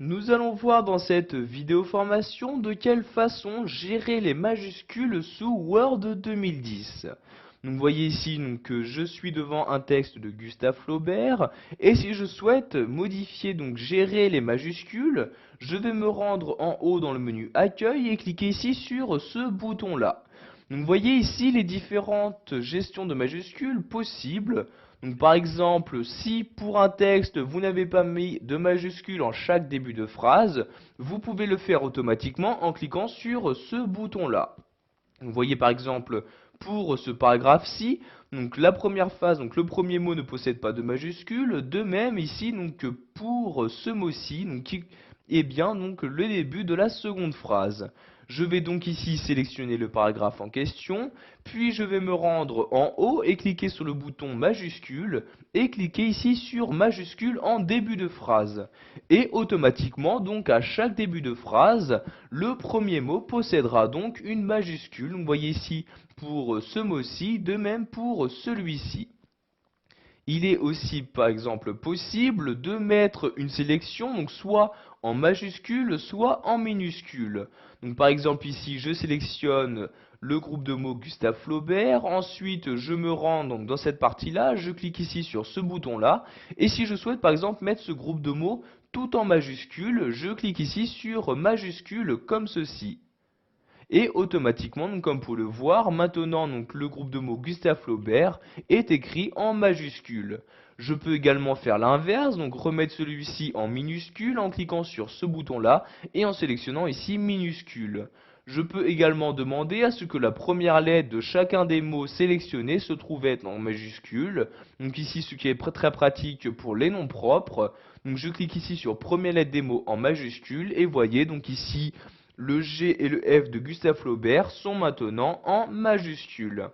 Nous allons voir dans cette vidéo formation de quelle façon gérer les majuscules sous Word 2010. Donc, vous voyez ici que je suis devant un texte de Gustave Flaubert et si je souhaite modifier gérer les majuscules, je vais me rendre en haut dans le menu Accueil et cliquer ici sur ce bouton-là. Donc, vous voyez ici les différentes gestions de majuscules possibles. Donc, par exemple, si pour un texte vous n'avez pas mis de majuscules en chaque début de phrase, vous pouvez le faire automatiquement en cliquant sur ce bouton-là. Vous voyez par exemple pour ce paragraphe-ci, donc la première phase, donc le premier mot ne possède pas de majuscule. De même ici, pour ce mot-ci, qui est bien le début de la seconde phrase. Je vais donc ici sélectionner le paragraphe en question, puis je vais me rendre en haut et cliquer sur le bouton majuscule et cliquer ici sur majuscule en début de phrase. Et automatiquement, donc à chaque début de phrase, le premier mot possédera donc une majuscule. Vous voyez ici pour ce mot-ci, de même pour celui-ci. Il est aussi par exemple possible de mettre une sélection donc soit en majuscule soit en minuscule. Donc par exemple ici je sélectionne le groupe de mots Gustave Flaubert, ensuite je me rends donc dans cette partie-là, je clique ici sur ce bouton-là et si je souhaite par exemple mettre ce groupe de mots tout en majuscule, je clique ici sur majuscule comme ceci. Et automatiquement, comme pour le voir, maintenant le groupe de mots Gustave Flaubert est écrit en majuscule. Je peux également faire l'inverse, donc remettre celui-ci en minuscule en cliquant sur ce bouton-là et en sélectionnant ici minuscule. Je peux également demander à ce que la première lettre de chacun des mots sélectionnés se trouve être en majuscule. Donc ici, ce qui est très pratique pour les noms propres. Donc je clique ici sur première lettre des mots en majuscule et voyez donc ici le G et le F de Gustave Flaubert sont maintenant en majuscule.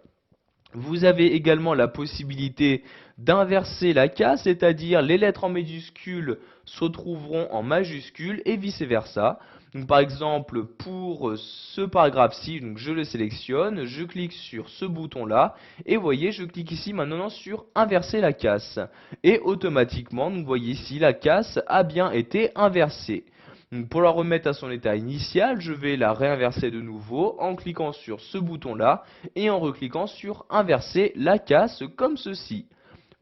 Vous avez également la possibilité d'inverser la case, c'est-à-dire les lettres en majuscule se trouveront en majuscule et vice-versa. Donc par exemple, pour ce paragraphe-ci, je le sélectionne, je clique sur ce bouton-là, et vous voyez, je clique ici maintenant sur inverser la casse. Et automatiquement, vous voyez ici, la casse a bien été inversée. Donc pour la remettre à son état initial, je vais la réinverser de nouveau en cliquant sur ce bouton-là et en recliquant sur inverser la casse comme ceci.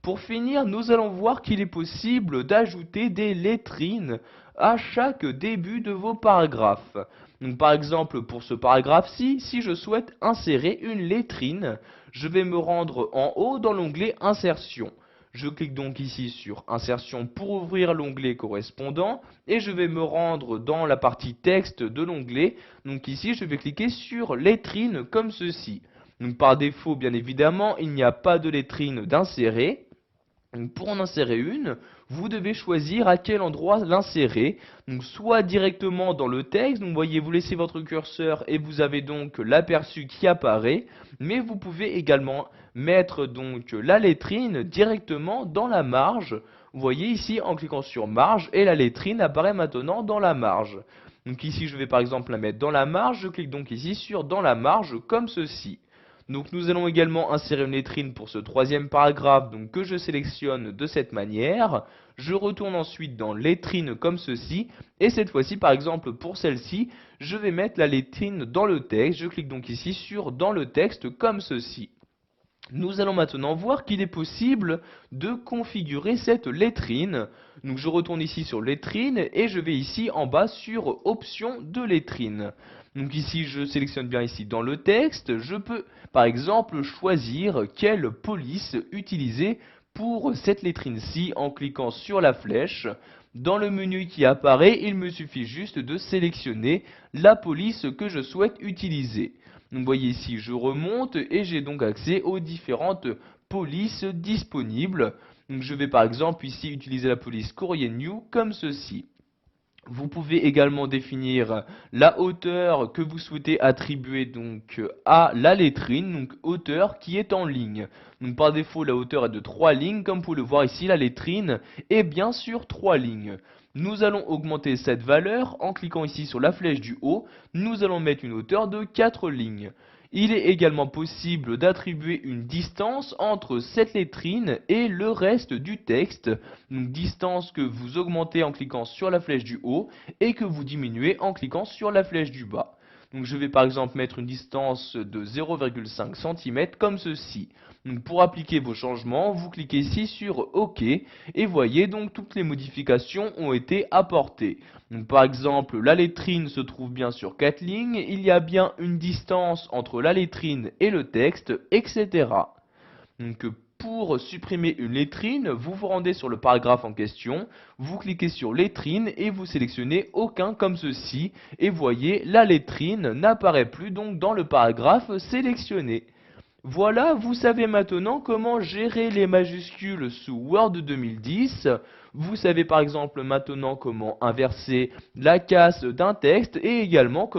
Pour finir, nous allons voir qu'il est possible d'ajouter des lettrines à chaque début de vos paragraphes. Donc par exemple, pour ce paragraphe-ci, si je souhaite insérer une lettrine, je vais me rendre en haut dans l'onglet Insertion. Je clique donc ici sur Insertion pour ouvrir l'onglet correspondant et je vais me rendre dans la partie texte de l'onglet. Donc ici, je vais cliquer sur lettrine comme ceci. Donc par défaut, bien évidemment, il n'y a pas de lettrine d'insérer. Pour en insérer une, vous devez choisir à quel endroit l'insérer. Donc soit directement dans le texte, donc voyez, vous laissez votre curseur et vous avez donc l'aperçu qui apparaît, mais vous pouvez également mettre donc la lettrine directement dans la marge. Vous voyez ici en cliquant sur marge et la lettrine apparaît maintenant dans la marge. Donc ici je vais par exemple la mettre dans la marge, je clique donc ici sur dans la marge comme ceci. Donc nous allons également insérer une lettrine pour ce troisième paragraphe que je sélectionne de cette manière. Je retourne ensuite dans lettrine comme ceci. Et cette fois-ci par exemple pour celle-ci, je vais mettre la lettrine dans le texte. Je clique donc ici sur dans le texte comme ceci. Nous allons maintenant voir qu'il est possible de configurer cette lettrine. Donc je retourne ici sur lettrine et je vais ici en bas sur options de lettrine. Donc ici je sélectionne bien ici dans le texte, je peux par exemple choisir quelle police utiliser pour cette lettrine-ci en cliquant sur la flèche. Dans le menu qui apparaît, il me suffit juste de sélectionner la police que je souhaite utiliser. Donc vous voyez ici, je remonte et j'ai donc accès aux différentes polices disponibles. Donc je vais par exemple ici utiliser la police Courrier New comme ceci. Vous pouvez également définir la hauteur que vous souhaitez attribuer à la lettrine, donc hauteur qui est en ligne. Donc par défaut la hauteur est de 3 lignes, comme vous pouvez le voir ici la lettrine est bien sûr 3 lignes. Nous allons augmenter cette valeur en cliquant ici sur la flèche du haut, nous allons mettre une hauteur de 4 lignes. Il est également possible d'attribuer une distance entre cette lettrine et le reste du texte, donc distance que vous augmentez en cliquant sur la flèche du haut et que vous diminuez en cliquant sur la flèche du bas. Donc je vais par exemple mettre une distance de 0,5 cm comme ceci. Donc pour appliquer vos changements, vous cliquez ici sur OK et voyez donc toutes les modifications ont été apportées. Donc par exemple, la lettrine se trouve bien sur 4 lignes, il y a bien une distance entre la lettrine et le texte, etc. Donc pour supprimer une lettrine, vous vous rendez sur le paragraphe en question, vous cliquez sur lettrine et vous sélectionnez aucun comme ceci et voyez la lettrine n'apparaît plus donc dans le paragraphe sélectionné. Voilà, vous savez maintenant comment gérer les majuscules sous Word 2010. Vous savez par exemple maintenant comment inverser la casse d'un texte et également comment